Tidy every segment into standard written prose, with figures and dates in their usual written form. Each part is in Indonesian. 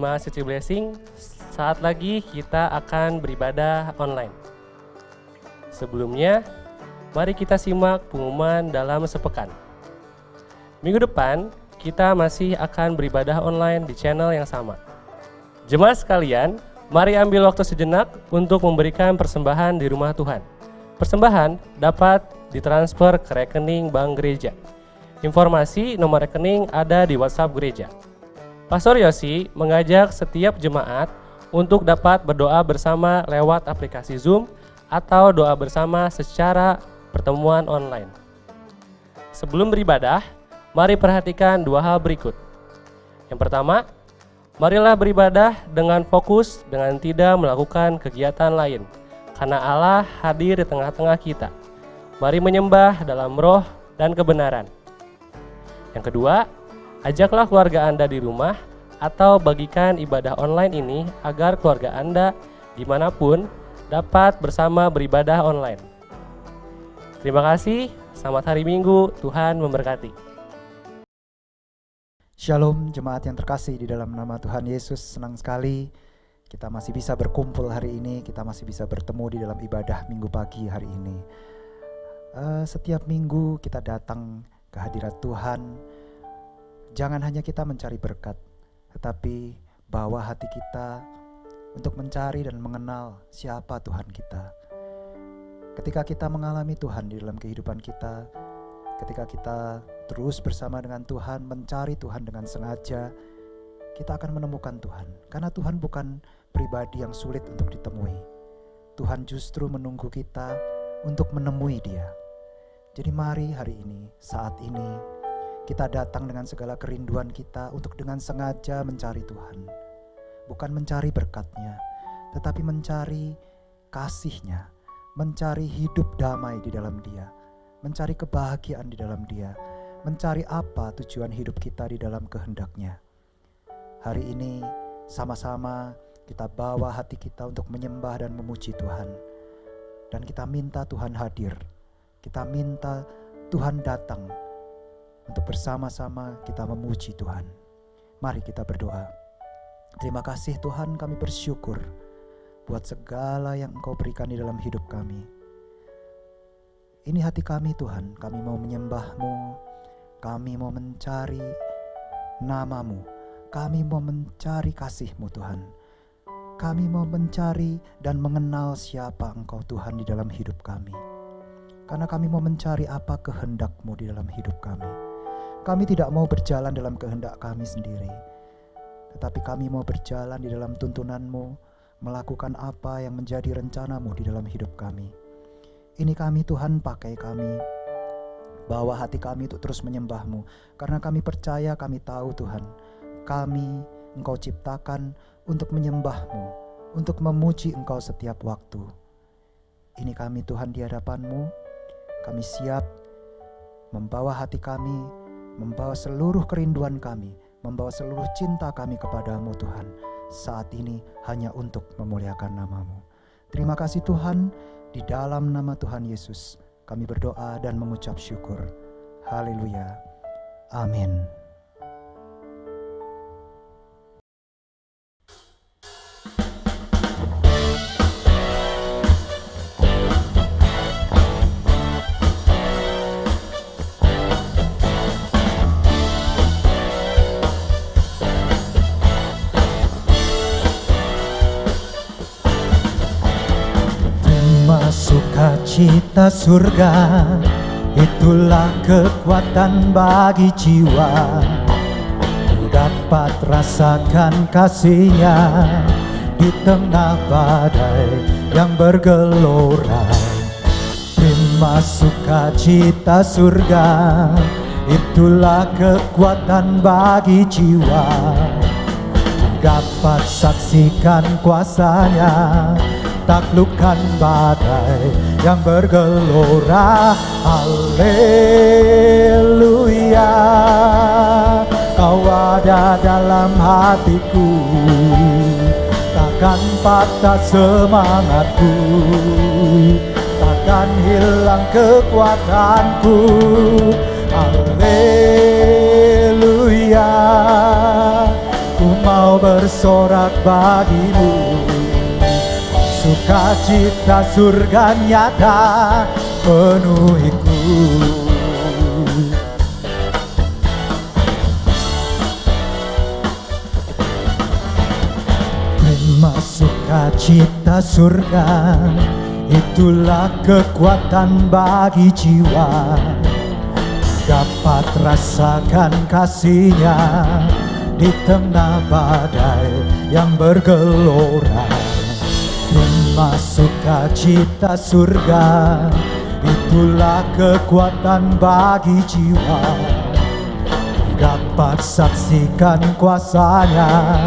Jemaat City Blessing, saat lagi kita akan beribadah online. Sebelumnya, mari kita simak pengumuman dalam sepekan. Minggu depan, kita masih akan beribadah online di channel yang sama. Jemaat sekalian, mari ambil waktu sejenak untuk memberikan persembahan di rumah Tuhan. Persembahan dapat ditransfer ke rekening Bank Gereja. Informasi nomor rekening ada di WhatsApp gereja. Pastor Yosi mengajak setiap jemaat untuk dapat berdoa bersama lewat aplikasi Zoom atau doa bersama secara pertemuan online. Sebelum beribadah, mari perhatikan dua hal berikut. Yang pertama, marilah beribadah dengan fokus dengan tidak melakukan kegiatan lain, karena Allah hadir di tengah-tengah kita. Mari menyembah dalam roh dan kebenaran. Yang kedua, ajaklah keluarga Anda di rumah atau bagikan ibadah online ini agar keluarga Anda dimanapun dapat bersama beribadah online. Terima kasih, selamat hari Minggu, Tuhan memberkati. Shalom jemaat yang terkasih di dalam nama Tuhan Yesus. Senang sekali kita masih bisa berkumpul hari ini, kita masih bisa bertemu di dalam ibadah minggu pagi hari ini. Setiap minggu kita datang ke hadirat Tuhan. Jangan hanya kita mencari berkat, tetapi bawa hati kita untuk mencari dan mengenal siapa Tuhan kita. Ketika kita mengalami Tuhan di dalam kehidupan kita, ketika kita terus bersama dengan Tuhan, mencari Tuhan dengan sengaja, kita akan menemukan Tuhan. Karena Tuhan bukan pribadi yang sulit untuk ditemui. Tuhan justru menunggu kita untuk menemui Dia. Jadi mari hari ini, saat ini, kita datang dengan segala kerinduan kita untuk dengan sengaja mencari Tuhan. Bukan mencari berkat-Nya, tetapi mencari kasih-Nya, mencari hidup damai di dalam Dia, mencari kebahagiaan di dalam Dia, mencari apa tujuan hidup kita di dalam kehendak-Nya. Hari ini sama-sama kita bawa hati kita untuk menyembah dan memuji Tuhan. Dan kita minta Tuhan hadir. Kita minta Tuhan datang untuk bersama-sama kita memuji Tuhan. Mari kita berdoa. Terima kasih Tuhan, kami bersyukur buat segala yang Engkau berikan di dalam hidup kami. Ini hati kami Tuhan, kami mau menyembah-Mu, kami mau mencari nama-Mu, kami mau mencari kasih-Mu Tuhan. Kami mau mencari dan mengenal siapa Engkau Tuhan di dalam hidup kami. Karena kami mau mencari apa kehendak-Mu di dalam hidup kami. Kami tidak mau berjalan dalam kehendak kami sendiri, tetapi kami mau berjalan di dalam tuntunan-Mu, melakukan apa yang menjadi rencana-Mu di dalam hidup kami. Ini kami Tuhan, pakai kami, bawa hati kami untuk terus menyembah-Mu, karena kami percaya, kami tahu Tuhan, kami Engkau ciptakan untuk menyembah-Mu, untuk memuji Engkau setiap waktu. Ini kami Tuhan di hadapan-Mu, kami siap membawa hati kami, membawa seluruh kerinduan kami, membawa seluruh cinta kami kepadamu Tuhan, saat ini hanya untuk memuliakan nama-Mu. Terima kasih Tuhan, di dalam nama Tuhan Yesus kami berdoa dan mengucap syukur. Haleluya. Amin. Sukacita surga, itulah kekuatan bagi jiwa. Ku dapat rasakan kasih-Nya di tengah badai yang bergelora. Terima sukacita surga, itulah kekuatan bagi jiwa. Ku dapat saksikan kuasa-Nya, taklukkan badai yang bergelora. Haleluya, Kau ada dalam hatiku, takkan patah semangatku, takkan hilang kekuatanku. Haleluya, ku mau mau bersorak bagimu, sukacita surga nyata penuhiku. Prima sukacita surga, itulah kekuatan bagi jiwa, dapat rasakan kasihnya di tengah badai yang bergelora. Prima sukacita surga, itulah kekuatan bagi jiwa, dapat saksikan kuasanya,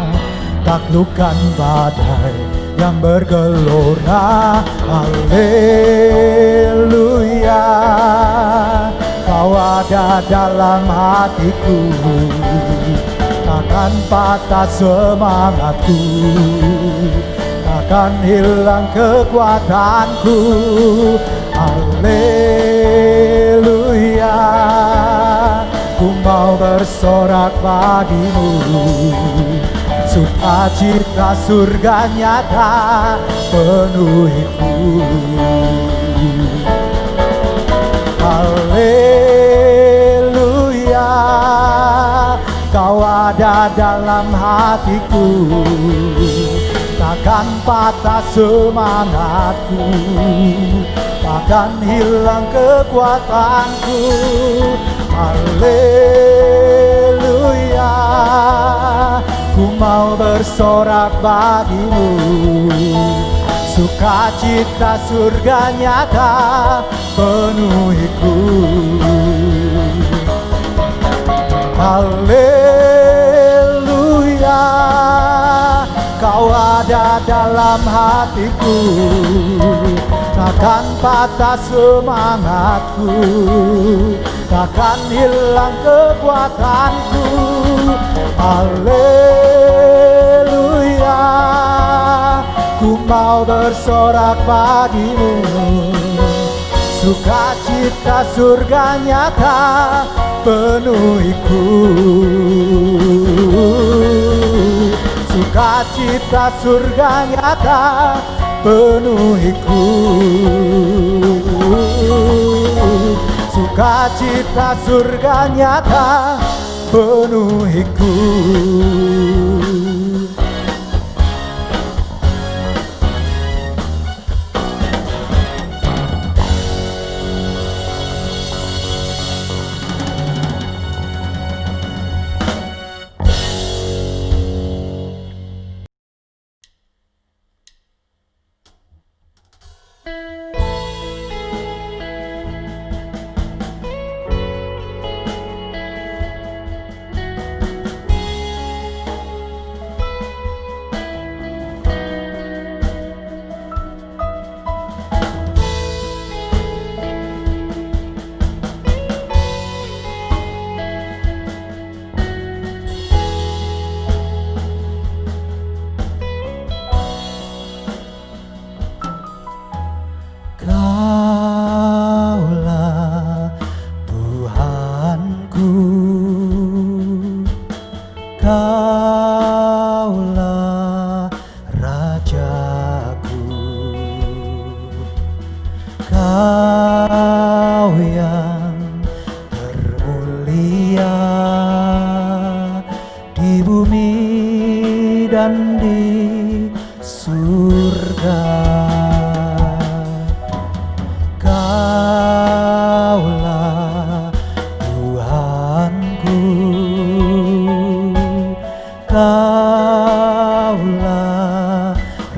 taklukkan badai yang bergelora. Haleluya, Kau ada dalam hatiku, takkan patah semangatku, takkan hilang kekuatanku. Haleluya, ku mau bersorak bagimu, sukacita surga nyata penuhiku. Haleluya, Kau ada dalam hatiku, takkan patah semangatku, takkan hilang kekuatanku. Haleluya, ku mau bersorak bagimu, sukacita surga nyata penuhiku. Haleluya, Kau ada dalam hatiku, takkan patah semangatku, takkan hilang kekuatanku. Haleluya, ku mau bersorak bagimu, sukacita surga nyata penuhiku. Sukacita surga nyata penuhiku, sukacita surga nyata penuhiku. Kaulah Rajaku, Kau yang termulia di bumi dan di surga. Kaulah Tuhanku, Kaulah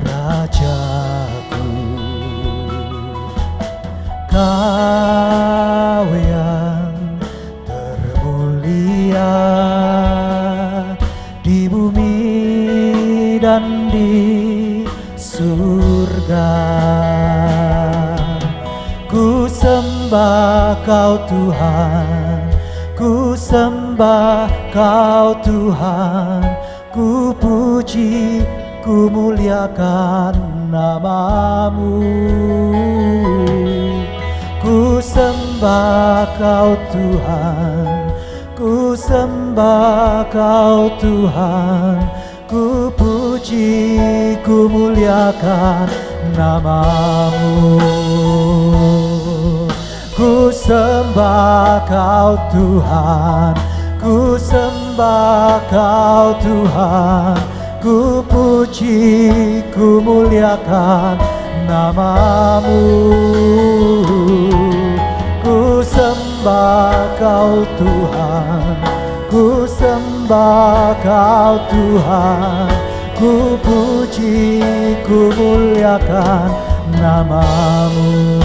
Rajaku, Kau yang termulia di bumi dan di surga. Ku sembah Kau Tuhan, ku sembah Kau Tuhan, ku puji, ku muliakan nama-Mu. Ku sembah Kau Tuhan, ku sembah Kau Tuhan, ku puji, ku muliakan namamu. Ku sembah Kau Tuhan, ku sembah Kau Tuhan, ku puji, ku muliakan namamu. Ku sembah Kau Tuhan, ku sembah Kau Tuhan, ku puji, ku muliakan namamu.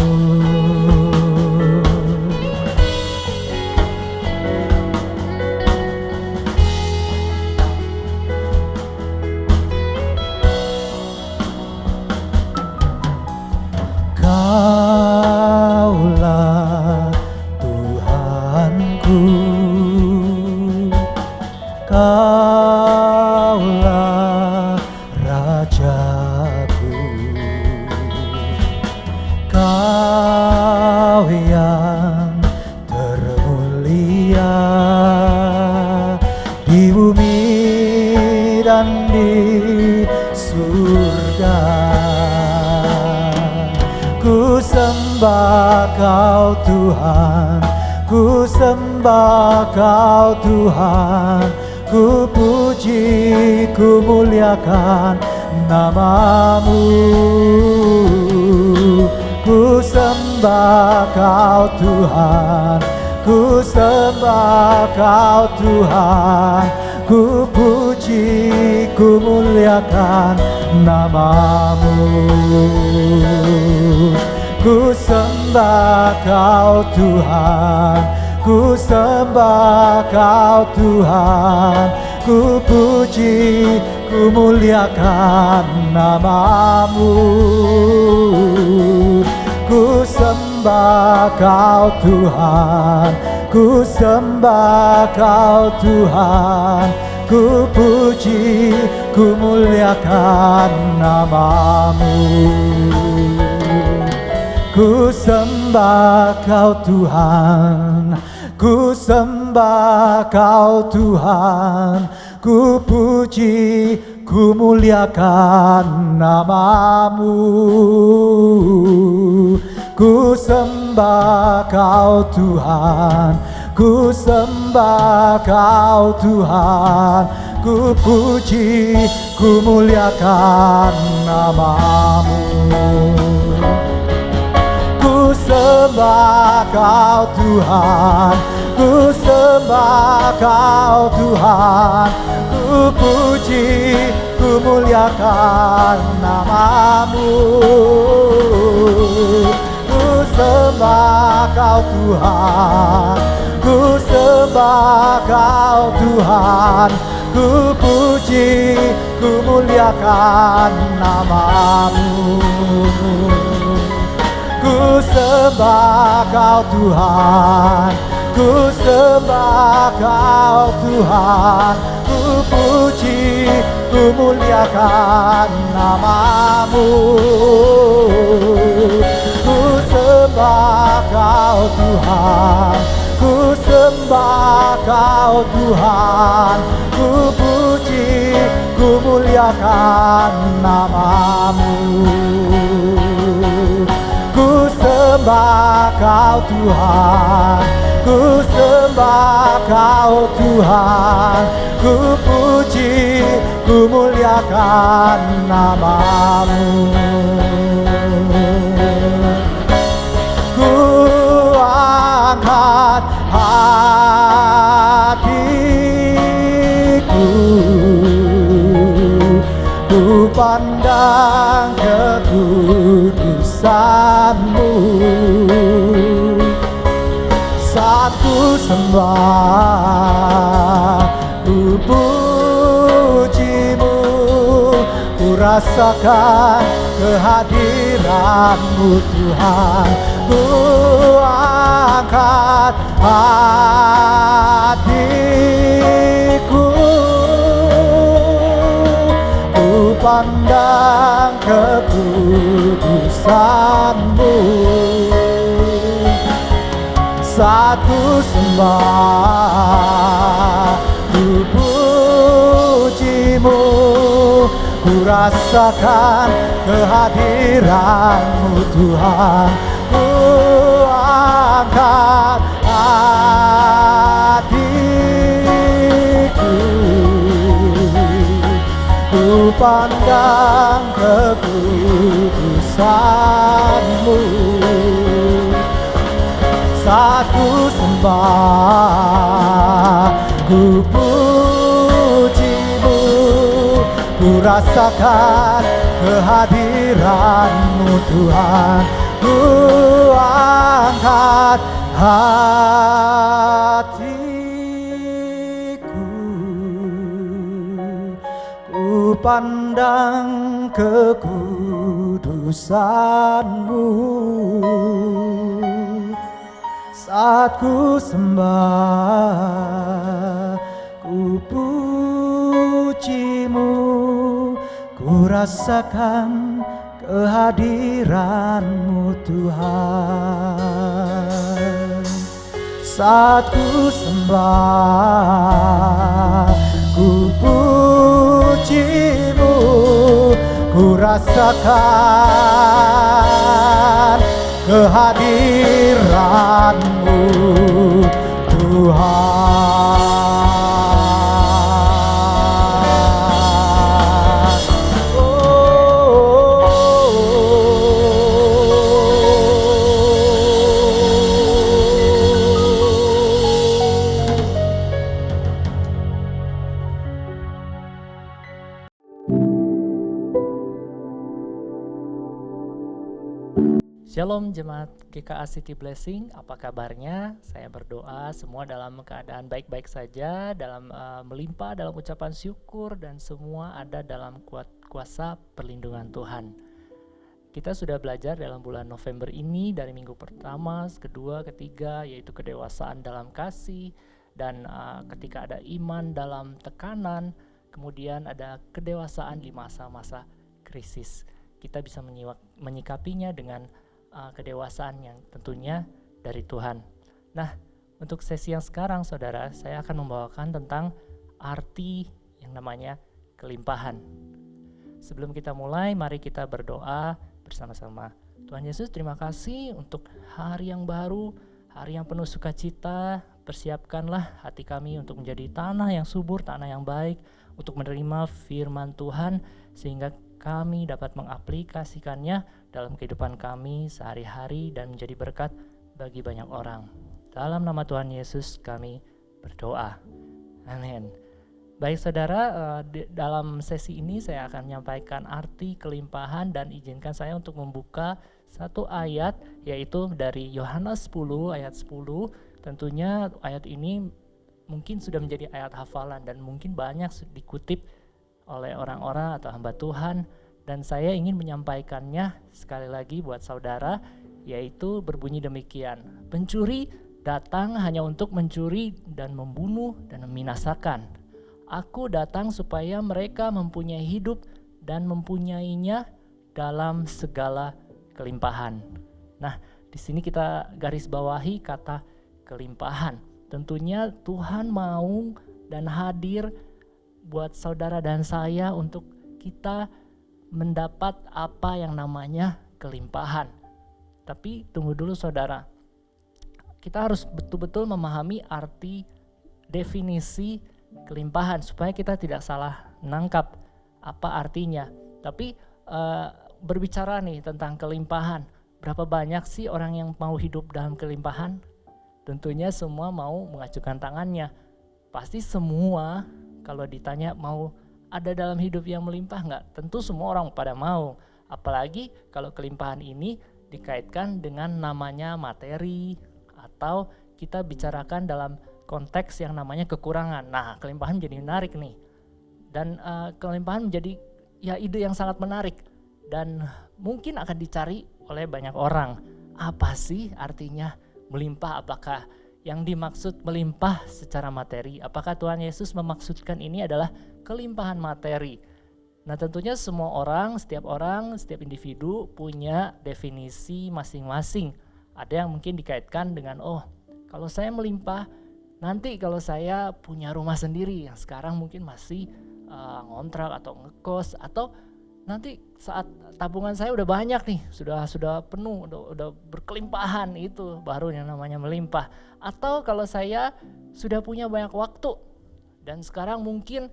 Kaulah Tuhanku, Kaulah Rajaku, Kau yang termulia di bumi dan di surga. Ku sembah Kau Tuhan, ku sembah Kau Tuhan, ku puji, ku muliakan namamu. Ku sembah Kau Tuhan, ku sembah Kau Tuhan, ku puji, ku muliakan namamu. Ku sembah Kau Tuhan, ku sembah Kau Tuhan, ku puji, ku muliakan namamu. Ku sembah Kau Tuhan, ku sembah Kau Tuhan, ku puji, ku muliakan namamu. Ku sembah Kau Tuhan, ku sembah Kau Tuhan, ku puji, ku muliakan namamu. Ku sembah Kau Tuhan, ku sembah Kau Tuhan, ku puji, ku muliakan namamu. Ku sembah Kau Tuhan, ku sembah Kau Tuhan, ku puji, ku muliakan namamu. Ku sembah Kau Tuhan, ku sembah Kau Tuhan, ku puji, ku muliakan namamu. Ku sembah Kau Tuhan, ku sembah Kau Tuhan, ku puji, ku muliakan namamu. Ku sembah Kau Tuhan, ku sembah Kau Tuhan, ku puji, ku muliakan namamu. Ku sembah Kau Tuhan, ku sembah Kau Tuhan, ku puji, ku muliakan namamu. Ku angkat hatiku, ku pandang kekudusan-Mu. Saat ku sembah, ku puji-Mu, ku rasakan kehadiran-Mu Tuhan. Ku angkat hatiku, ku pandang kekudusan-Mu. Saat ku sembah, ku puji-Mu, ku rasakan kehadiran-Mu Tuhan. Ku angkat hatiku, ku pandang kekudusan-Mu. Saat ku sembah, ku puji-Mu, ku rasakan kehadiran-Mu Tuhan. Ku angkat hatiku, ku pandang kekudusan-Mu. Saat ku sembah, ku puji-Mu, ku rasakan kehadiran-Mu Tuhan. Saat ku sembah, ku puji-Mu, ku rasakan kehadiran-Mu Tuhan. Shalom Jemaat GKA City Blessing, apa kabarnya? Saya berdoa semua dalam keadaan baik-baik saja, dalam melimpah dalam ucapan syukur, dan semua ada dalam kuasa perlindungan Tuhan. Kita sudah belajar dalam bulan November ini dari minggu pertama, kedua, ketiga, yaitu kedewasaan dalam kasih, dan ketika ada iman dalam tekanan, kemudian ada kedewasaan di masa-masa krisis. Kita bisa menyikapinya dengan kedewasaan yang tentunya dari Tuhan. Nah, untuk sesi yang sekarang saudara, saya akan membawakan tentang arti yang namanya kelimpahan. Sebelum kita mulai, mari kita berdoa bersama-sama. Tuhan Yesus, terima kasih untuk hari yang baru, hari yang penuh sukacita. Persiapkanlah hati kami untuk menjadi tanah yang subur, tanah yang baik, untuk menerima firman Tuhan, sehingga kami dapat mengaplikasikannya dalam kehidupan kami sehari-hari dan menjadi berkat bagi banyak orang. Dalam nama Tuhan Yesus kami berdoa. Amin. Baik saudara, dalam sesi ini saya akan menyampaikan arti kelimpahan, dan izinkan saya untuk membuka satu ayat, yaitu dari Yohanes 10 ayat 10. Tentunya ayat ini mungkin sudah menjadi ayat hafalan dan mungkin banyak dikutip oleh orang-orang atau hamba Tuhan, dan saya ingin menyampaikannya sekali lagi buat saudara, yaitu berbunyi demikian: pencuri datang hanya untuk mencuri dan membunuh dan membinasakan. Aku datang supaya mereka mempunyai hidup dan mempunyainya dalam segala kelimpahan. Nah, di sini kita garis bawahi kata kelimpahan. Tentunya Tuhan mau dan hadir buat saudara dan saya untuk kita mendapat apa yang namanya kelimpahan. Tapi tunggu dulu saudara, kita harus betul-betul memahami arti definisi kelimpahan supaya kita tidak salah nangkap apa artinya. Tapi berbicara nih tentang kelimpahan, berapa banyak sih orang yang mau hidup dalam kelimpahan? Tentunya semua mau mengacukan tangannya. Pasti semua kalau ditanya mau ada dalam hidup yang melimpah nggak? Tentu semua orang pada mau. Apalagi kalau kelimpahan ini dikaitkan dengan namanya materi, atau kita bicarakan dalam konteks yang namanya kekurangan. Nah, kelimpahan menjadi menarik nih. Dan kelimpahan menjadi ide yang sangat menarik dan mungkin akan dicari oleh banyak orang. Apa sih artinya melimpah? Apakah yang dimaksud melimpah secara materi? Apakah Tuhan Yesus memaksudkan ini adalah kelimpahan materi? Nah, tentunya semua orang, setiap individu punya definisi masing-masing. Ada yang mungkin dikaitkan dengan, kalau saya melimpah, nanti kalau saya punya rumah sendiri, yang sekarang mungkin masih ngontrak atau ngekos, atau nanti saat tabungan saya udah banyak nih, sudah penuh, udah berkelimpahan, itu baru yang namanya melimpah. Atau kalau saya sudah punya banyak waktu dan sekarang mungkin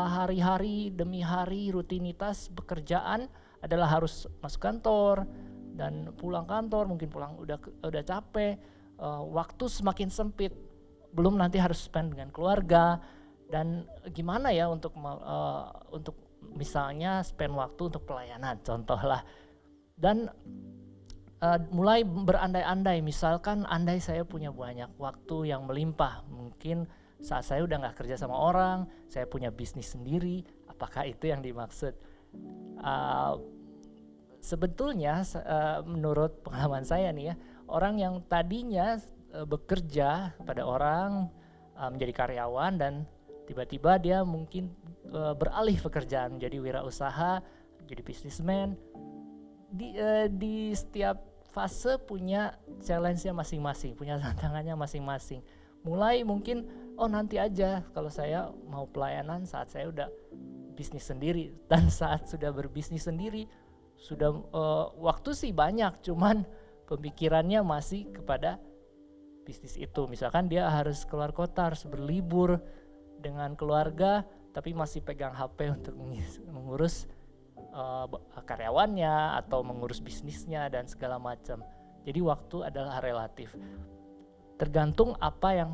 hari-hari demi hari rutinitas pekerjaan adalah harus masuk kantor dan pulang kantor, mungkin pulang udah capek, waktu semakin sempit, belum nanti harus spend dengan keluarga, dan gimana ya untuk misalnya spend waktu untuk pelayanan contoh lah. Dan mulai berandai-andai, misalkan andai saya punya banyak waktu yang melimpah, mungkin saat saya udah gak kerja sama orang, saya punya bisnis sendiri, apakah itu yang dimaksud? Sebetulnya menurut pengalaman saya nih ya, orang yang tadinya bekerja pada orang, menjadi karyawan, dan tiba-tiba dia mungkin beralih pekerjaan menjadi wirausaha, jadi bisnismen, di setiap fase punya challenge-nya masing-masing, punya tantangannya masing-masing. Mulai mungkin nanti aja kalau saya mau pelayanan saat saya udah bisnis sendiri, dan saat sudah berbisnis sendiri sudah waktu sih banyak, cuman pemikirannya masih kepada bisnis itu. Misalkan dia harus keluar kota, harus berlibur dengan keluarga, tapi masih pegang HP untuk mengurus karyawannya atau mengurus bisnisnya dan segala macam. Jadi waktu adalah relatif. Tergantung apa yang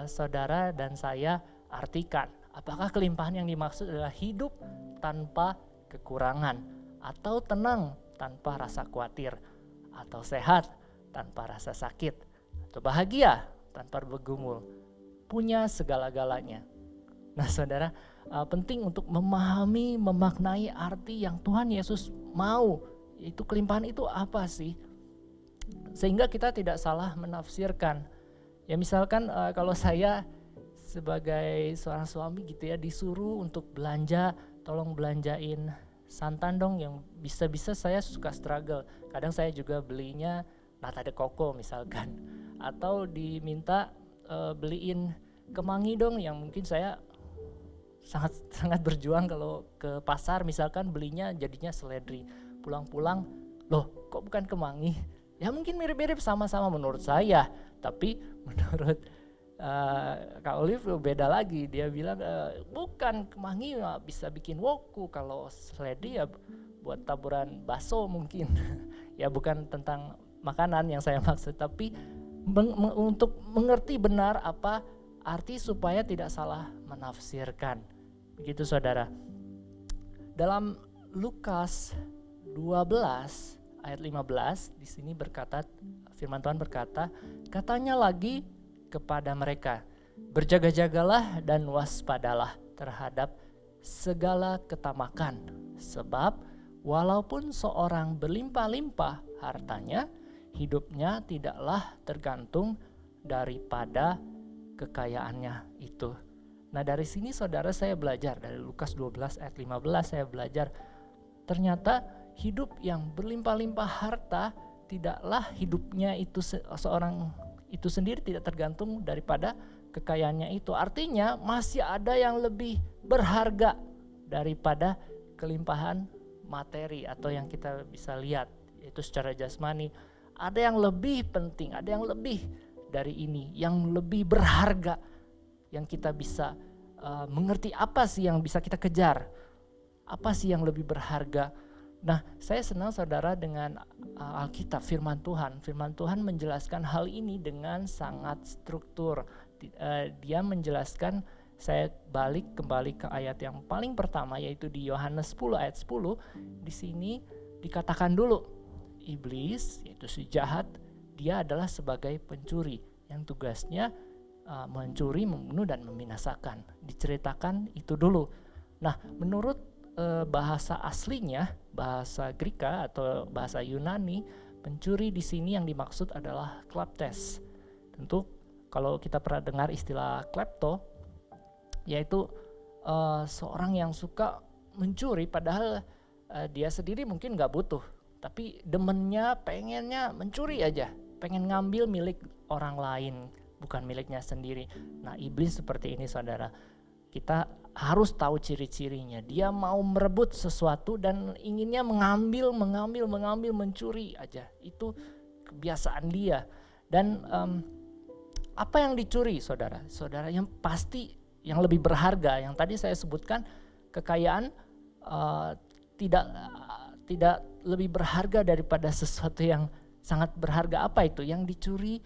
saudara dan saya artikan. Apakah kelimpahan yang dimaksud adalah hidup tanpa kekurangan, atau tenang tanpa rasa khawatir, atau sehat tanpa rasa sakit, atau bahagia tanpa bergumul, punya segala-galanya. Nah saudara, penting untuk memahami, memaknai arti yang Tuhan Yesus mau, yaitu kelimpahan itu apa sih, sehingga kita tidak salah menafsirkan. Ya misalkan kalau saya sebagai seorang suami gitu ya, disuruh untuk belanja, tolong belanjain santan dong, yang bisa-bisa saya suka struggle. Kadang saya juga belinya nata de coco misalkan, atau diminta beliin kemangi dong, yang mungkin saya sangat berjuang kalau ke pasar misalkan belinya jadinya seledri. Pulang-pulang, loh kok bukan kemangi? Ya mungkin mirip-mirip sama-sama menurut saya, tapi menurut Kak Olive beda lagi. Dia bilang bukan, kemangi bisa bikin woku, kalau seledri ya buat taburan bakso mungkin. Ya bukan tentang makanan yang saya maksud, tapi untuk mengerti benar apa arti supaya tidak salah menafsirkan. Begitu saudara. Dalam Lukas 12 ayat 15 di sini berkata, firman Tuhan berkata, katanya lagi kepada mereka, berjaga-jagalah dan waspadalah terhadap segala ketamakan, sebab walaupun seorang berlimpah-limpah hartanya, hidupnya tidaklah tergantung daripada kekayaannya itu. Nah dari sini saudara, saya belajar dari Lukas 12 ayat 15, saya belajar ternyata hidup yang berlimpah-limpah harta tidaklah hidupnya itu seorang itu sendiri tidak tergantung daripada kekayaannya itu. Artinya masih ada yang lebih berharga daripada kelimpahan materi atau yang kita bisa lihat, yaitu secara jasmani. Ada yang lebih penting, ada yang lebih dari ini, yang lebih berharga, yang kita bisa mengerti apa sih yang bisa kita kejar, apa sih yang lebih berharga. Nah, saya senang saudara dengan Alkitab, firman Tuhan. Firman Tuhan menjelaskan hal ini dengan sangat struktur. Dia menjelaskan, saya balik kembali ke ayat yang paling pertama, yaitu di Yohanes 10 ayat 10. Di sini dikatakan dulu, iblis, yaitu si jahat, dia adalah sebagai pencuri yang tugasnya mencuri, membunuh, dan membinasakan. Diceritakan itu dulu. Nah, menurut bahasa aslinya, bahasa Greka atau bahasa Yunani, pencuri di sini yang dimaksud adalah kleptes. Tentu kalau kita pernah dengar istilah klepto, yaitu seorang yang suka mencuri padahal dia sendiri mungkin gak butuh, tapi demennya, pengennya mencuri aja, pengen ngambil milik orang lain, bukan miliknya sendiri. Nah iblis seperti ini saudara. kita harus tahu ciri-cirinya. Dia mau merebut sesuatu dan inginnya mengambil, mencuri aja. Itu kebiasaan dia. Dan apa yang dicuri, saudara? Saudara, yang pasti yang lebih berharga, yang tadi saya sebutkan, kekayaan tidak lebih berharga daripada sesuatu yang sangat berharga. Apa itu yang dicuri?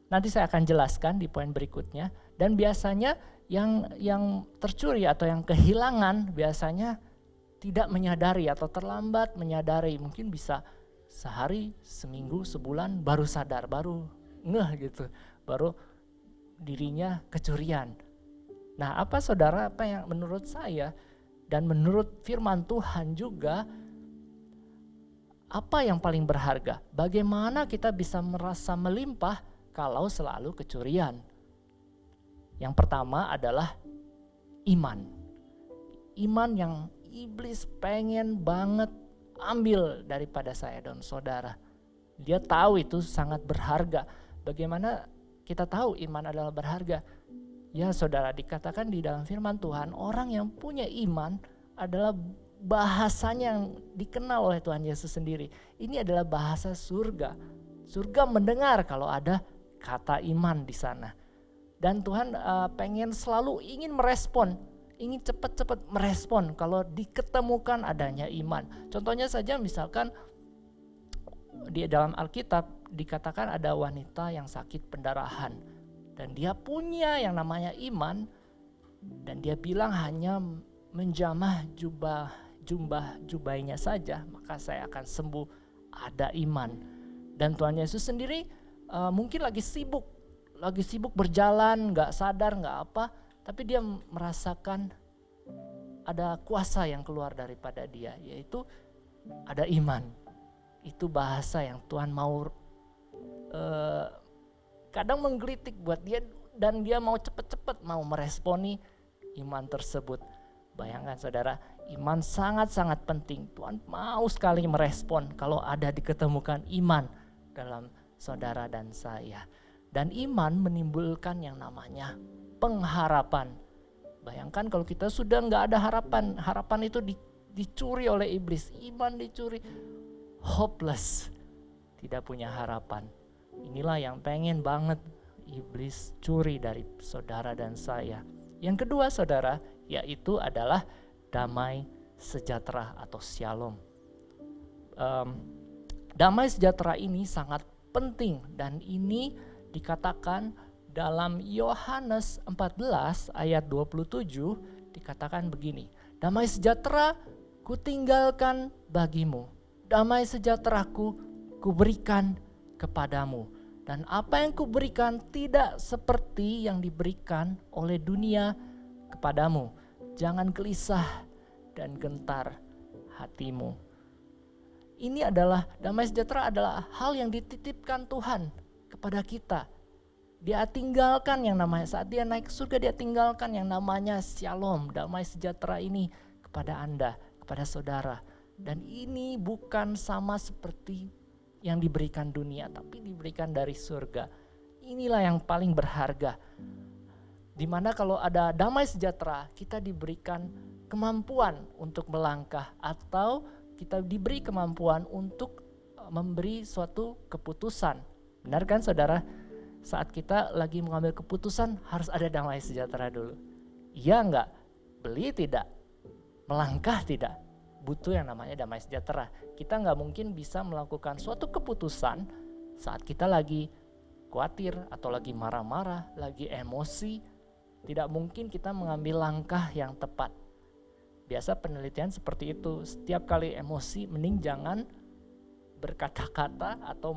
Nanti saya akan jelaskan di poin berikutnya. Dan biasanya yang tercuri atau yang kehilangan biasanya tidak menyadari atau terlambat menyadari. Mungkin bisa sehari, seminggu, sebulan baru sadar, baru ngeh gitu, baru dirinya kecurian. Nah, apa saudara, apa yang menurut saya dan menurut firman Tuhan juga, apa yang paling berharga? Bagaimana kita bisa merasa melimpah kalau selalu kecurian? Yang pertama adalah iman. Iman yang iblis pengen banget ambil daripada saya dan saudara. Dia tahu itu sangat berharga. Bagaimana kita tahu iman adalah berharga? Ya saudara, dikatakan di dalam firman Tuhan, orang yang punya iman adalah bahasanya yang dikenal oleh Tuhan Yesus sendiri. Ini adalah bahasa surga. Surga mendengar kalau ada kata iman di sana. Dan Tuhan pengen selalu ingin merespon, ingin cepat-cepat merespon kalau diketemukan adanya iman. Contohnya saja misalkan di dalam Alkitab dikatakan ada wanita yang sakit pendarahan. Dan dia punya yang namanya iman, dan dia bilang hanya menjamah jubahnya saja, maka saya akan sembuh. Ada iman. Dan Tuhan Yesus sendiri mungkin lagi sibuk berjalan, gak sadar, gak apa, tapi dia merasakan ada kuasa yang keluar daripada dia, yaitu ada iman. Itu bahasa yang Tuhan mau kadang menggelitik buat dia, dan dia mau cepat-cepat mau meresponi iman tersebut. Bayangkan saudara, iman sangat-sangat penting. Tuhan mau sekali merespon kalau ada diketemukan iman dalam saudara dan saya. Dan iman menimbulkan yang namanya pengharapan. Bayangkan kalau kita sudah gak ada harapan, harapan itu dicuri oleh iblis, iman dicuri, hopeless, tidak punya harapan. Inilah yang pengen banget iblis curi dari saudara dan saya. Yang kedua saudara, yaitu adalah damai sejahtera atau shalom. Damai sejahtera ini sangat penting, dan ini dikatakan dalam Yohanes 14 ayat 27 dikatakan begini. Damai sejahtera kutinggalkan bagimu, damai sejahteraku kuberikan kepadamu, dan apa yang kuberikan tidak seperti yang diberikan oleh dunia kepadamu. Jangan gelisah dan gentar hatimu. Ini adalah damai sejahtera, adalah hal yang dititipkan Tuhan kepada kita. Dia tinggalkan yang namanya, saat dia naik ke surga, dia tinggalkan yang namanya shalom, damai sejahtera ini kepada Anda, kepada saudara. Dan ini bukan sama seperti yang diberikan dunia, tapi diberikan dari surga. Inilah yang paling berharga. Dimana kalau ada damai sejahtera, kita diberikan kemampuan untuk melangkah, atau kita diberi kemampuan untuk memberi suatu keputusan. Benar kan saudara? Saat kita lagi mengambil keputusan harus ada damai sejahtera dulu. Iya enggak? Beli tidak? Melangkah tidak? Butuh yang namanya damai sejahtera. Kita nggak mungkin bisa melakukan suatu keputusan saat kita lagi khawatir atau lagi marah-marah, lagi emosi. Tidak mungkin kita mengambil langkah yang tepat. Biasa penelitian seperti itu. Setiap kali emosi, mending jangan berkata-kata atau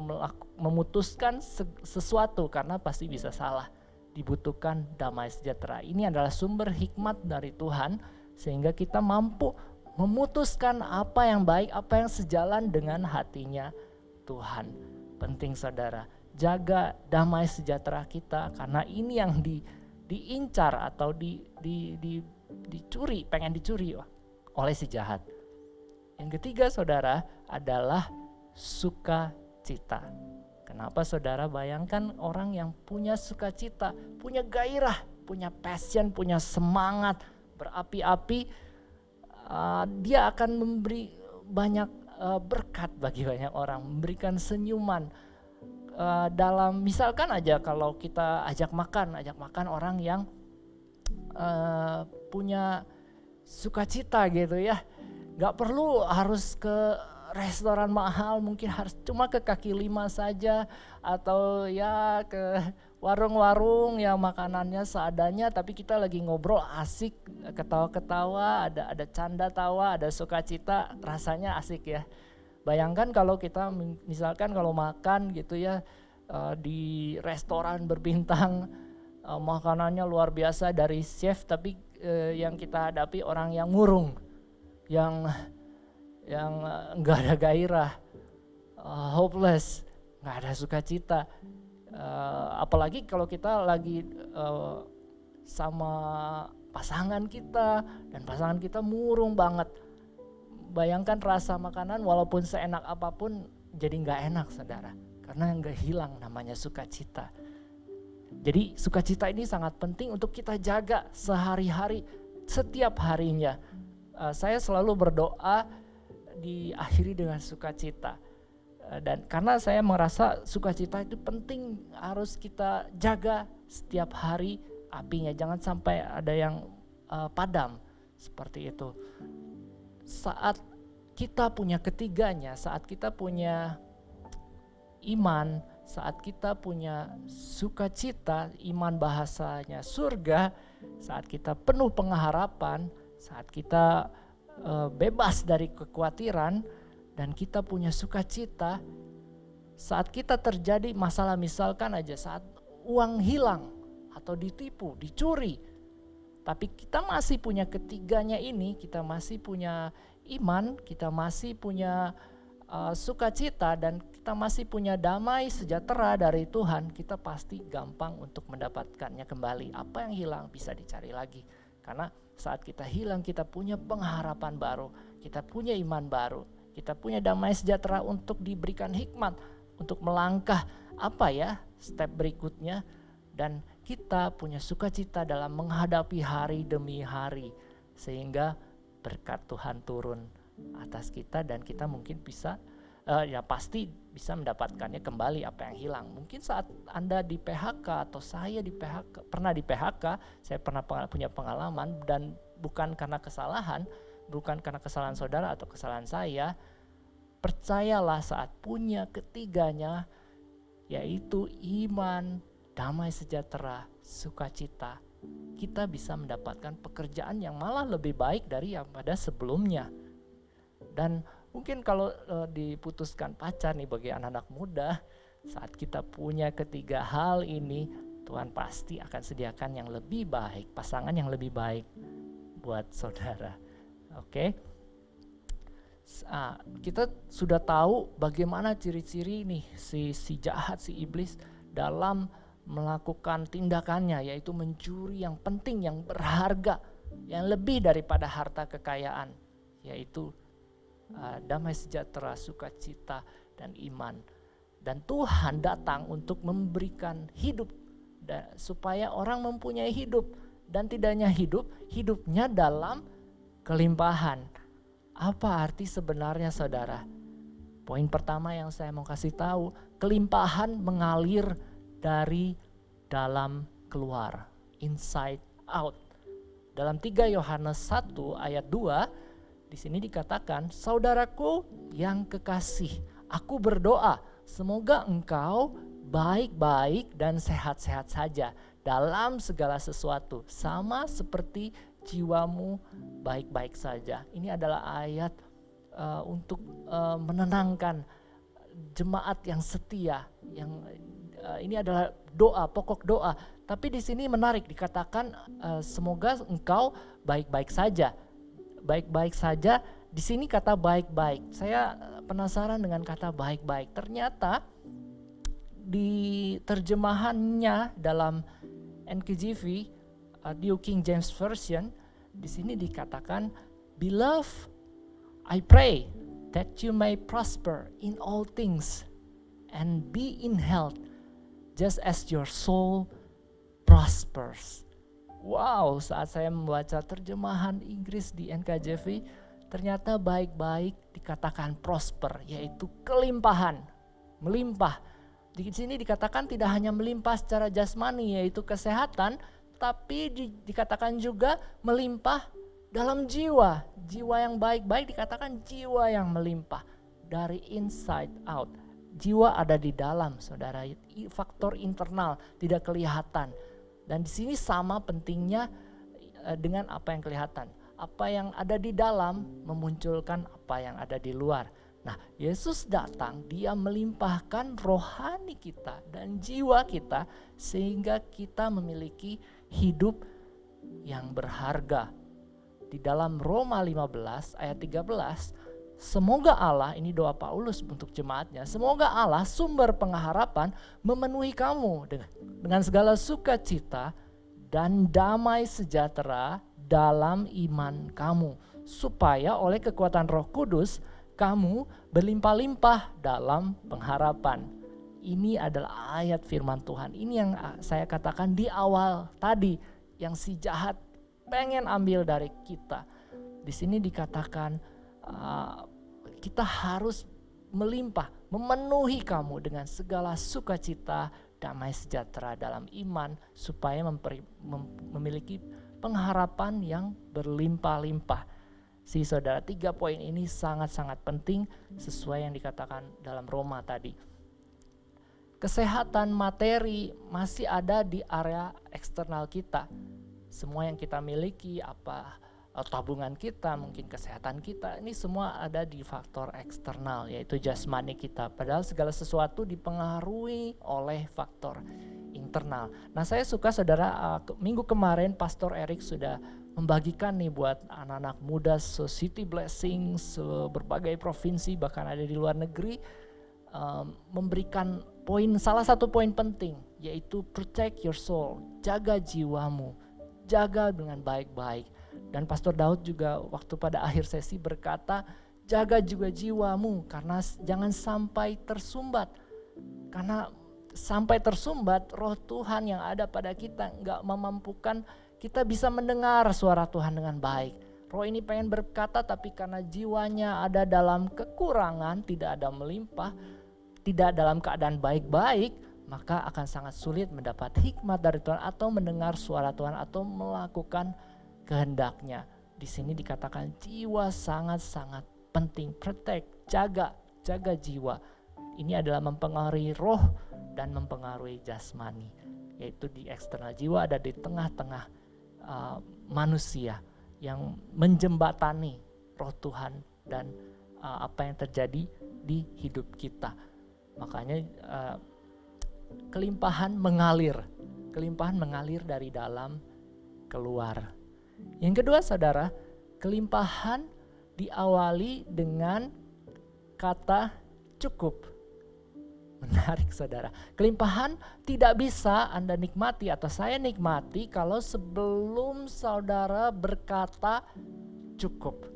memutuskan sesuatu, karena pasti bisa salah. Dibutuhkan damai sejahtera. Ini adalah sumber hikmat dari Tuhan, sehingga kita mampu memutuskan apa yang baik, apa yang sejalan dengan hatinya Tuhan. Penting saudara, jaga damai sejahtera kita, karena ini yang diincar atau dicuri, pengen dicuri oleh si jahat. Yang ketiga saudara adalah sukacita. Kenapa saudara? Bayangkan orang yang punya sukacita, punya gairah, punya passion, punya semangat berapi-api, dia akan memberi banyak berkat bagi banyak orang, memberikan senyuman. Dalam misalkan aja kalau kita ajak makan orang yang punya sukacita gitu ya, nggak perlu harus ke restoran mahal, mungkin harus cuma ke kaki lima saja, atau ya ke warung-warung yang makanannya seadanya, tapi kita lagi ngobrol asik, ketawa-ketawa, ada canda tawa, ada sukacita, rasanya asik ya. Bayangkan kalau kita misalkan kalau makan gitu ya di restoran berbintang, makanannya luar biasa dari chef, tapi yang kita hadapi orang yang murung, yang nggak ada gairah, hopeless, nggak ada sukacita. Apalagi kalau kita lagi sama pasangan kita dan pasangan kita murung banget. Bayangkan rasa makanan walaupun seenak apapun jadi nggak enak, saudara, karena nggak hilang namanya sukacita. Jadi sukacita ini sangat penting untuk kita jaga sehari-hari, setiap harinya. Saya selalu berdoa diakhiri dengan sukacita, dan karena saya merasa sukacita itu penting, harus kita jaga setiap hari apinya, jangan sampai ada yang padam seperti itu. Saat kita punya ketiganya, saat kita punya iman, saat kita punya sukacita, iman bahasanya surga, saat kita penuh pengharapan, saat kita bebas dari kekhawatiran dan kita punya sukacita, saat kita terjadi masalah, misalkan aja saat uang hilang atau ditipu, dicuri, tapi kita masih punya ketiganya ini, kita masih punya iman, kita masih punya sukacita, dan kita masih punya damai sejahtera dari Tuhan, kita pasti gampang untuk mendapatkannya kembali. Apa yang hilang bisa dicari lagi, karena saat kita hilang kita punya pengharapan baru, kita punya iman baru, kita punya damai sejahtera untuk diberikan hikmat untuk melangkah step berikutnya, dan kita punya sukacita dalam menghadapi hari demi hari, sehingga berkat Tuhan turun atas kita dan kita mungkin bisa pasti bisa mendapatkannya kembali apa yang hilang. Mungkin saat Anda di PHK atau saya di PHK, pernah di PHK, saya pernah punya pengalaman, dan bukan karena kesalahan saudara atau kesalahan saya. Percayalah, saat punya ketiganya, yaitu iman, damai sejahtera, sukacita, kita bisa mendapatkan pekerjaan yang malah lebih baik dari yang pada sebelumnya. Dan mungkin kalau diputuskan pacar nih bagi anak-anak muda, saat kita punya ketiga hal ini, Tuhan pasti akan sediakan yang lebih baik, pasangan yang lebih baik buat saudara. Oke? Kita sudah tahu bagaimana ciri-ciri nih si jahat, si iblis dalam melakukan tindakannya, yaitu mencuri yang penting, yang berharga, yang lebih daripada harta kekayaan, yaitu damai sejahtera, sukacita, dan iman. Dan Tuhan datang untuk memberikan hidup, supaya orang mempunyai hidup, dan tidak hanya hidupnya dalam kelimpahan. Apa arti sebenarnya, saudara? Poin pertama yang saya mau kasih tahu, kelimpahan mengalir dari dalam keluar, inside out. Dalam 3 Yohanes 1 ayat 2, di sini dikatakan, saudaraku yang kekasih, aku berdoa semoga engkau baik-baik dan sehat-sehat saja dalam segala sesuatu, sama seperti jiwamu baik-baik saja. Ini adalah ayat untuk menenangkan jemaat yang setia, yang ini adalah doa, pokok doa. Tapi di sini menarik, dikatakan semoga engkau baik-baik saja. Baik-baik saja, di sini kata baik-baik. Saya penasaran dengan kata baik-baik. Ternyata di terjemahannya dalam NKJV, New King James Version, di sini dikatakan, Beloved, I pray that you may prosper in all things and be in health just as your soul prospers. Wow, saat saya membaca terjemahan Inggris di NKJV, ternyata baik-baik dikatakan prosper, yaitu kelimpahan, melimpah. Di sini dikatakan tidak hanya melimpah secara jasmani, yaitu kesehatan, tapi dikatakan juga melimpah dalam jiwa. Jiwa yang baik-baik dikatakan jiwa yang melimpah dari inside out. Jiwa ada di dalam, saudara, faktor internal tidak kelihatan. Dan di sini sama pentingnya dengan apa yang kelihatan. Apa yang ada di dalam memunculkan apa yang ada di luar. Nah, Yesus datang, dia melimpahkan rohani kita dan jiwa kita sehingga kita memiliki hidup yang berharga. Di dalam Roma 15 ayat 13, semoga Allah, ini doa Paulus untuk jemaatnya, semoga Allah sumber pengharapan memenuhi kamu dengan segala sukacita dan damai sejahtera dalam iman kamu, supaya oleh kekuatan Roh Kudus kamu berlimpah-limpah dalam pengharapan. Ini adalah ayat firman Tuhan. Ini yang saya katakan di awal tadi, yang si jahat pengen ambil dari kita. Di sini dikatakan kita harus melimpah, memenuhi kamu dengan segala sukacita, damai sejahtera dalam iman, supaya memiliki pengharapan yang berlimpah-limpah. Saudara, 3 poin ini sangat-sangat penting sesuai yang dikatakan dalam Roma tadi. Kesehatan materi masih ada di area eksternal kita. Semua yang kita miliki, tabungan kita, mungkin kesehatan kita, ini semua ada di faktor eksternal, yaitu jasmani kita. Padahal segala sesuatu dipengaruhi oleh faktor internal. Nah, saya suka, saudara, minggu kemarin Pastor Eric sudah membagikan nih buat anak-anak muda City Blessing, berbagai provinsi, bahkan ada di luar negeri, memberikan salah satu poin penting, yaitu protect your soul, jaga jiwamu, jaga dengan baik-baik. Dan Pastor Daud juga waktu pada akhir sesi berkata, jaga juga jiwamu karena jangan sampai tersumbat. Karena sampai tersumbat, roh Tuhan yang ada pada kita gak memampukan kita bisa mendengar suara Tuhan dengan baik. Roh ini pengen berkata, tapi karena jiwanya ada dalam kekurangan, tidak ada melimpah, tidak dalam keadaan baik-baik, maka akan sangat sulit mendapat hikmat dari Tuhan atau mendengar suara Tuhan atau melakukan kehendaknya. Di sini dikatakan jiwa sangat-sangat penting. Protect, jaga jiwa. Ini adalah mempengaruhi roh dan mempengaruhi jasmani. Yaitu di eksternal, jiwa ada di tengah-tengah manusia yang menjembatani roh Tuhan dan apa yang terjadi di hidup kita. Makanya kelimpahan mengalir dari dalam keluar. Yang kedua, saudara, kelimpahan diawali dengan kata cukup. Menarik, saudara. Kelimpahan tidak bisa Anda nikmati atau saya nikmati kalau sebelum saudara berkata cukup.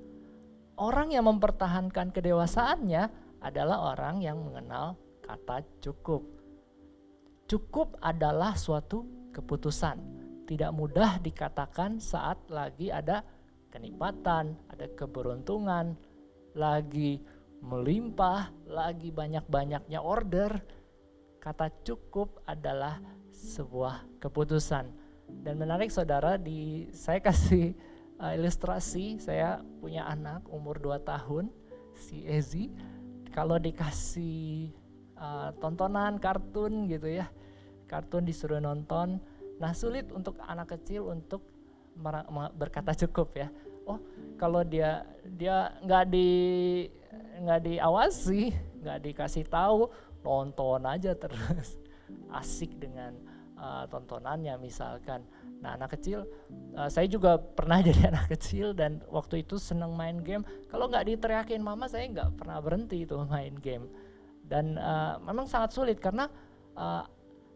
Orang yang mempertahankan kedewasaannya adalah orang yang mengenal kata cukup. Cukup adalah suatu keputusan. Tidak mudah dikatakan saat lagi ada kenikmatan, ada keberuntungan, lagi melimpah, lagi banyak-banyaknya order. Kata cukup adalah sebuah keputusan. Dan menarik, saudara, saya kasih ilustrasi. Saya punya anak umur 2 tahun, si Ezi. Kalau dikasih tontonan kartun gitu ya, kartun disuruh nonton, nah sulit untuk anak kecil untuk berkata cukup ya. Oh, kalau dia nggak diawasi, nggak dikasih tahu, nonton aja terus, asik dengan tontonannya misalkan. Nah, anak kecil, saya juga pernah jadi anak kecil dan waktu itu seneng main game. Kalau nggak diteriakin mama, saya nggak pernah berhenti itu main game. Dan memang sangat sulit karena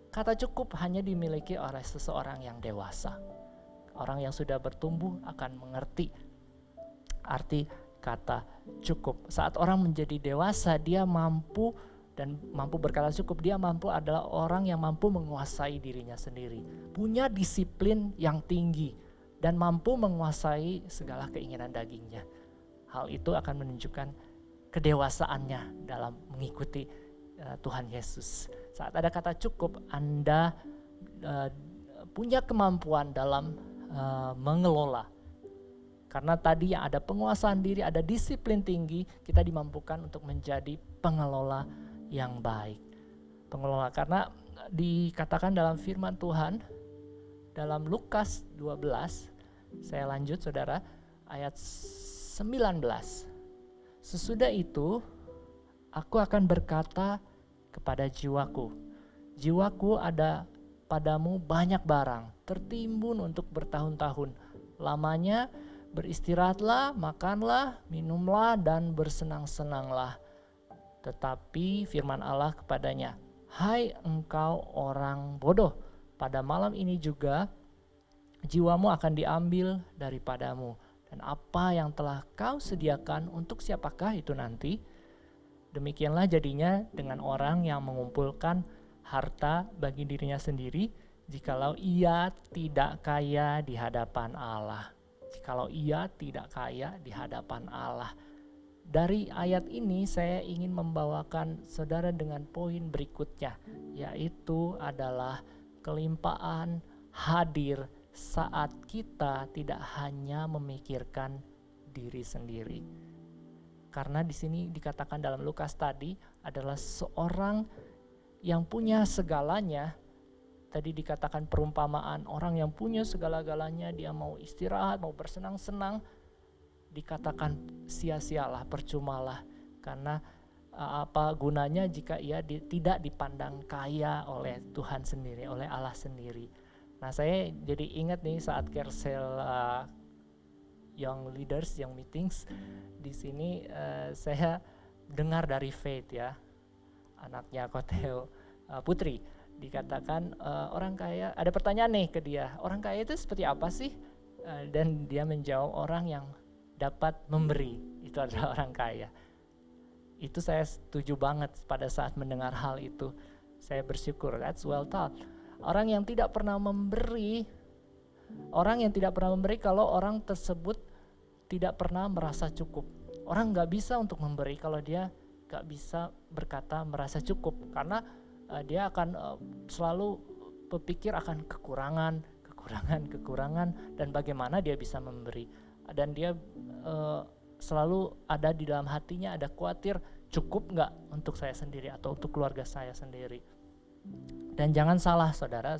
kata cukup hanya dimiliki oleh seseorang yang dewasa. Orang yang sudah bertumbuh akan mengerti arti kata cukup. Saat orang menjadi dewasa, dia mampu dan mampu berkata cukup, dia mampu adalah orang yang mampu menguasai dirinya sendiri, punya disiplin yang tinggi, dan mampu menguasai segala keinginan dagingnya. Hal itu akan menunjukkan kedewasaannya dalam mengikuti Tuhan Yesus. Saat ada kata cukup, Anda punya kemampuan dalam mengelola. Karena tadi yang ada penguasaan diri, ada disiplin tinggi, kita dimampukan untuk menjadi pengelola yang baik. Pengelola, karena dikatakan dalam firman Tuhan, dalam Lukas 12, saya lanjut saudara, ayat 19. Sesudah itu, aku akan berkata kepada jiwaku, jiwaku ada padamu banyak barang, tertimbun untuk bertahun-tahun. Lamanya beristirahatlah, makanlah, minumlah, dan bersenang-senanglah. Tetapi firman Allah kepadanya, hai engkau orang bodoh, pada malam ini juga jiwamu akan diambil daripadamu. Dan apa yang telah kau sediakan untuk siapakah itu nanti? Demikianlah jadinya dengan orang yang mengumpulkan harta bagi dirinya sendiri, jikalau ia tidak kaya di hadapan Allah. Jikalau ia tidak kaya di hadapan Allah. Dari ayat ini saya ingin membawakan saudara dengan poin berikutnya, yaitu adalah kelimpahan hadir saat kita tidak hanya memikirkan diri sendiri. Karena di sini dikatakan dalam Lukas tadi adalah seorang yang punya segalanya. Tadi dikatakan perumpamaan orang yang punya segala-galanya, dia mau istirahat, mau bersenang-senang, dikatakan sia-sialah, percumalah. Karena apa gunanya jika ia tidak dipandang kaya oleh Tuhan sendiri, oleh Allah sendiri. Nah, saya jadi ingat nih saat Kersel Young Leaders, Young Meetings, di sini saya dengar dari Faith ya, anaknya Koteo Putri. Dikatakan orang kaya, ada pertanyaan nih ke dia, orang kaya itu seperti apa sih? Dan dia menjawab, orang yang dapat memberi, itu adalah orang kaya. Itu saya setuju banget pada saat mendengar hal itu. Saya bersyukur, that's well taught. Orang yang tidak pernah memberi, kalau orang tersebut tidak pernah merasa cukup. Orang gak bisa untuk memberi kalau dia gak bisa berkata merasa cukup, karena dia akan selalu berpikir akan kekurangan, dan bagaimana dia bisa memberi. Dan dia selalu ada di dalam hatinya, ada khawatir, cukup gak untuk saya sendiri atau untuk keluarga saya sendiri. Dan jangan salah saudara,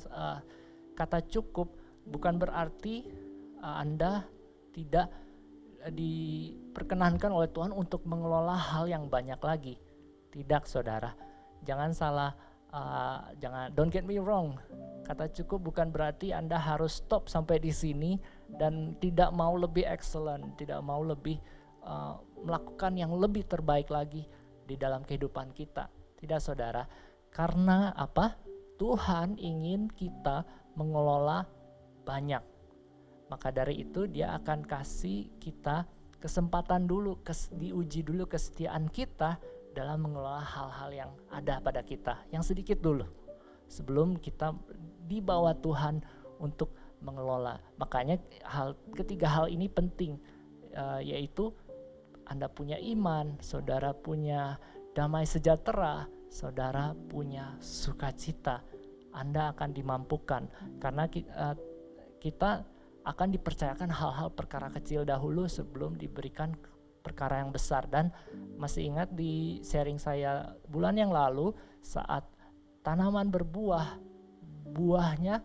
kata cukup bukan berarti Anda tidak diperkenankan oleh Tuhan untuk mengelola hal yang banyak lagi. Tidak saudara, jangan salah. Don't get me wrong, kata cukup bukan berarti Anda harus stop sampai di sini dan tidak mau lebih excellent, tidak mau lebih melakukan yang lebih terbaik lagi di dalam kehidupan kita. Tidak saudara, karena apa? Tuhan ingin kita mengelola banyak. Maka dari itu dia akan kasih kita kesempatan dulu, diuji dulu kesetiaan kita dalam mengelola hal-hal yang ada pada kita, yang sedikit dulu, sebelum kita dibawa Tuhan untuk mengelola. Makanya ketiga hal ini penting, yaitu Anda punya iman, saudara punya damai sejahtera, saudara punya sukacita. Anda akan dimampukan, karena kita akan dipercayakan hal-hal perkara kecil dahulu sebelum diberikan perkara yang besar. Dan masih ingat di sharing saya bulan yang lalu, saat tanaman berbuah, buahnya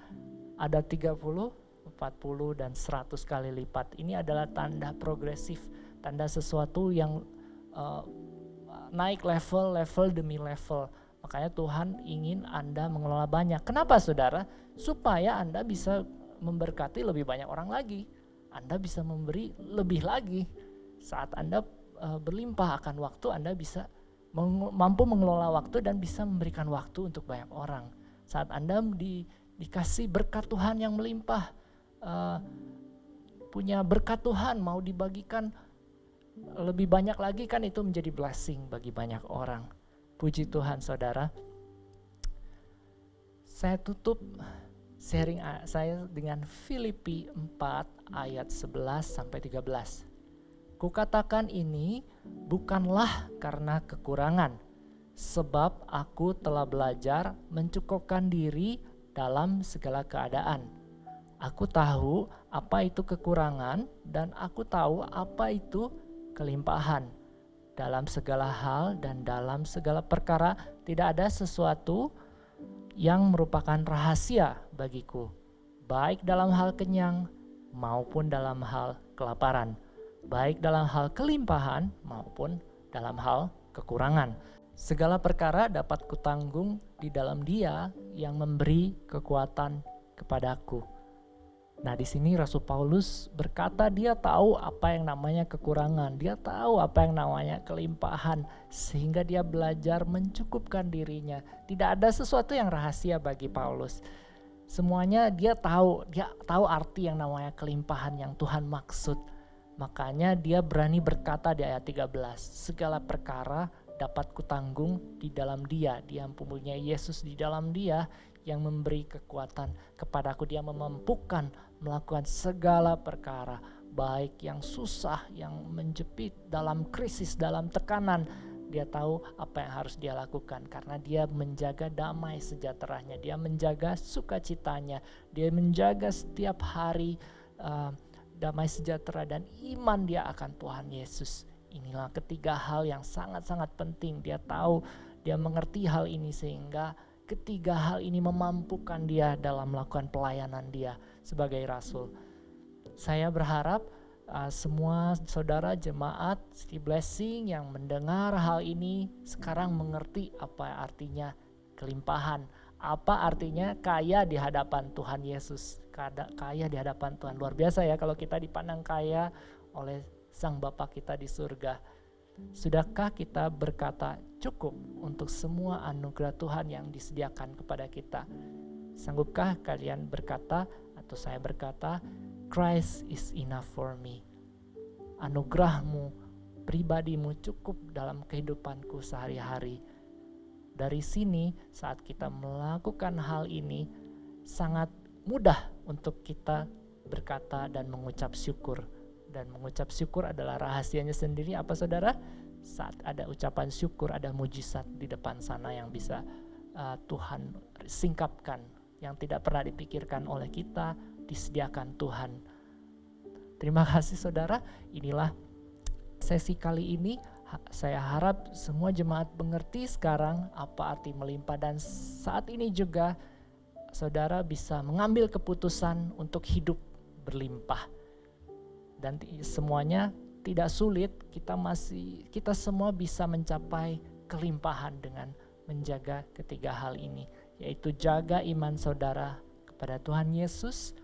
ada 30, 40 dan 100 kali lipat. Ini adalah tanda progresif, tanda sesuatu yang naik level demi level. Makanya Tuhan ingin Anda mengelola banyak. Kenapa saudara? Supaya Anda bisa memberkati lebih banyak orang lagi. Anda bisa memberi lebih lagi. Saat Anda berlimpah akan waktu, Anda bisa mampu mengelola waktu dan bisa memberikan waktu untuk banyak orang. Saat Anda dikasih berkat Tuhan yang melimpah, punya berkat Tuhan mau dibagikan lebih banyak lagi, kan itu menjadi blessing bagi banyak orang. Puji Tuhan saudara. Saya tutup sharing saya dengan Filipi 4 ayat 11 sampai 13. Kukatakan ini bukanlah karena kekurangan, sebab aku telah belajar mencukupkan diri dalam segala keadaan. Aku tahu apa itu kekurangan dan aku tahu apa itu kelimpahan. Dalam segala hal dan dalam segala perkara tidak ada sesuatu yang merupakan rahasia bagiku, baik dalam hal kenyang maupun dalam hal kelaparan, baik dalam hal kelimpahan maupun dalam hal kekurangan. Segala perkara dapat kutanggung di dalam Dia yang memberi kekuatan kepadaku. Nah, di sini Rasul Paulus berkata dia tahu apa yang namanya kekurangan, dia tahu apa yang namanya kelimpahan, sehingga dia belajar mencukupkan dirinya. Tidak ada sesuatu yang rahasia bagi Paulus. Semuanya dia tahu arti yang namanya kelimpahan yang Tuhan maksud. Makanya dia berani berkata di ayat 13, segala perkara dapat kutanggung di dalam Dia yang mempunyai Yesus di dalam Dia yang memberi kekuatan kepadaku. Dia memampukan melakukan segala perkara, baik yang susah, yang menjepit, dalam krisis, dalam tekanan. Dia tahu apa yang harus dia lakukan karena dia menjaga damai sejahteranya, dia menjaga sukacitanya, dia menjaga setiap hari damai sejahtera dan iman dia akan Tuhan Yesus. Inilah ketiga hal yang sangat-sangat penting. Dia tahu, dia mengerti hal ini sehingga ketiga hal ini memampukan dia dalam melakukan pelayanan dia sebagai rasul. Saya berharap semua saudara jemaat City Blessing yang mendengar hal ini sekarang mengerti apa artinya kelimpahan, apa artinya kaya di hadapan Tuhan Yesus, kaya di hadapan Tuhan. Luar biasa ya kalau kita dipandang kaya oleh Sang Bapa kita di surga. Sudahkah kita berkata cukup untuk semua anugerah Tuhan yang disediakan kepada kita? Sanggupkah kalian berkata atau saya berkata, Christ is enough for me. Anugerahmu, pribadimu cukup dalam kehidupanku sehari-hari. Dari sini saat kita melakukan hal ini sangat mudah untuk kita berkata dan mengucap syukur. Dan mengucap syukur adalah rahasianya sendiri apa saudara? Saat ada ucapan syukur ada mujizat di depan sana yang bisa Tuhan singkapkan, yang tidak pernah dipikirkan oleh kita, disediakan Tuhan. Terima kasih saudara, inilah sesi kali ini. Saya harap semua jemaat mengerti sekarang apa arti melimpah, dan saat ini juga saudara bisa mengambil keputusan untuk hidup berlimpah. Dan semuanya tidak sulit, kita semua bisa mencapai kelimpahan dengan menjaga ketiga hal ini, yaitu jaga iman saudara kepada Tuhan Yesus,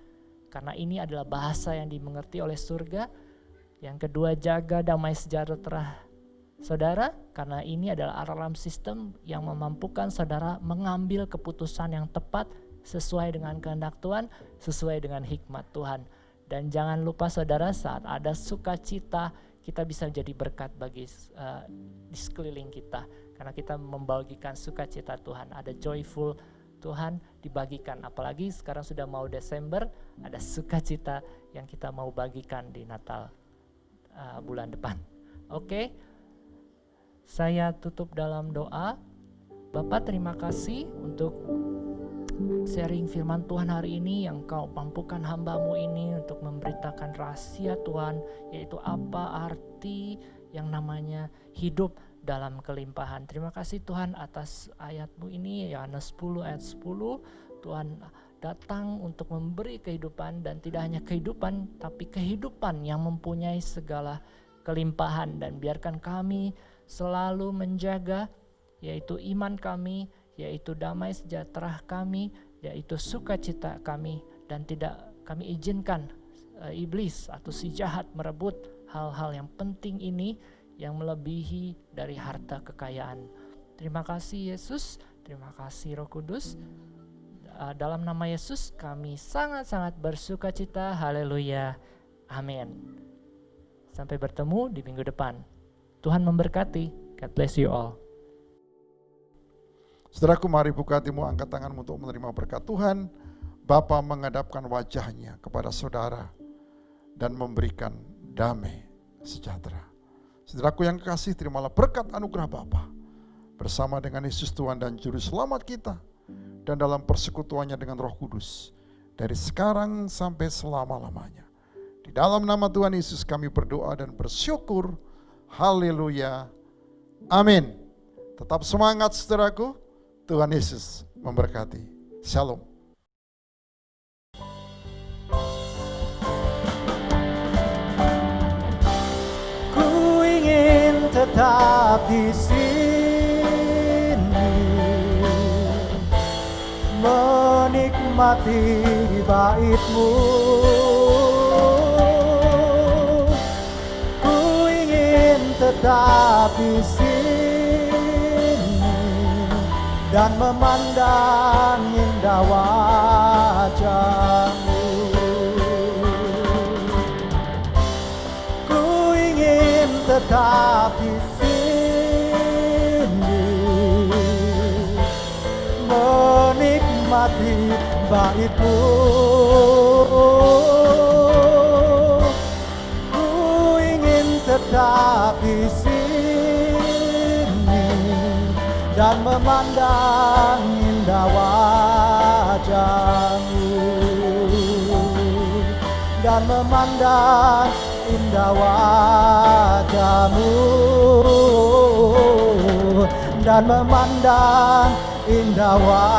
karena ini adalah bahasa yang dimengerti oleh surga. Yang kedua, jaga damai sejahtera saudara, karena ini adalah alarm sistem yang memampukan saudara mengambil keputusan yang tepat sesuai dengan kehendak Tuhan, sesuai dengan hikmat Tuhan. Dan jangan lupa saudara, saat ada sukacita, kita bisa jadi berkat bagi di sekeliling kita. Karena kita membagikan sukacita Tuhan, ada joyful Tuhan dibagikan. Apalagi sekarang sudah mau Desember, ada sukacita yang kita mau bagikan di Natal bulan depan. Oke, saya tutup dalam doa. Bapak, terima kasih untuk sharing firman Tuhan hari ini yang Kau mampukan hamba-Mu ini untuk memberitakan rahasia Tuhan, yaitu apa arti yang namanya hidup dalam kelimpahan. Terima kasih Tuhan atas ayat-Mu ini, Yohanes 10 ayat 10. Tuhan datang untuk memberi kehidupan, dan tidak hanya kehidupan tapi kehidupan yang mempunyai segala kelimpahan. Dan biarkan kami selalu menjaga yaitu iman kami, yaitu damai sejahtera kami, yaitu sukacita kami, dan tidak kami izinkan iblis atau si jahat merebut hal-hal yang penting ini yang melebihi dari harta kekayaan. Terima kasih Yesus, terima kasih Roh Kudus. Dalam nama Yesus kami sangat-sangat bersukacita. Haleluya. Amin. Sampai bertemu di minggu depan. Tuhan memberkati. God bless you all. Saudaraku, mari buka hatimu, angkat tanganmu untuk menerima berkat Tuhan. Bapa menghadapkan wajahnya kepada saudara dan memberikan damai sejahtera. Saudaraku yang kekasih, terimalah berkat anugerah Bapa bersama dengan Yesus Tuhan dan Juru Selamat kita, dan dalam persekutuannya dengan Roh Kudus dari sekarang sampai selama-lamanya. Di dalam nama Tuhan Yesus kami berdoa dan bersyukur. Haleluya. Amin. Tetap semangat saudaraku. Tuhan Yesus memberkati. Shalom. Ku ingin tetap di sini, menikmati bait-Mu. Ku ingin tetap di sini dan memandang indah wajah-Mu. Ku ingin tetap di sini, menikmati bait-Mu. Ku ingin tetap di sini dan memandang indah wajah-Mu, dan memandang indah wajah-Mu, dan memandang indah wajah-Mu.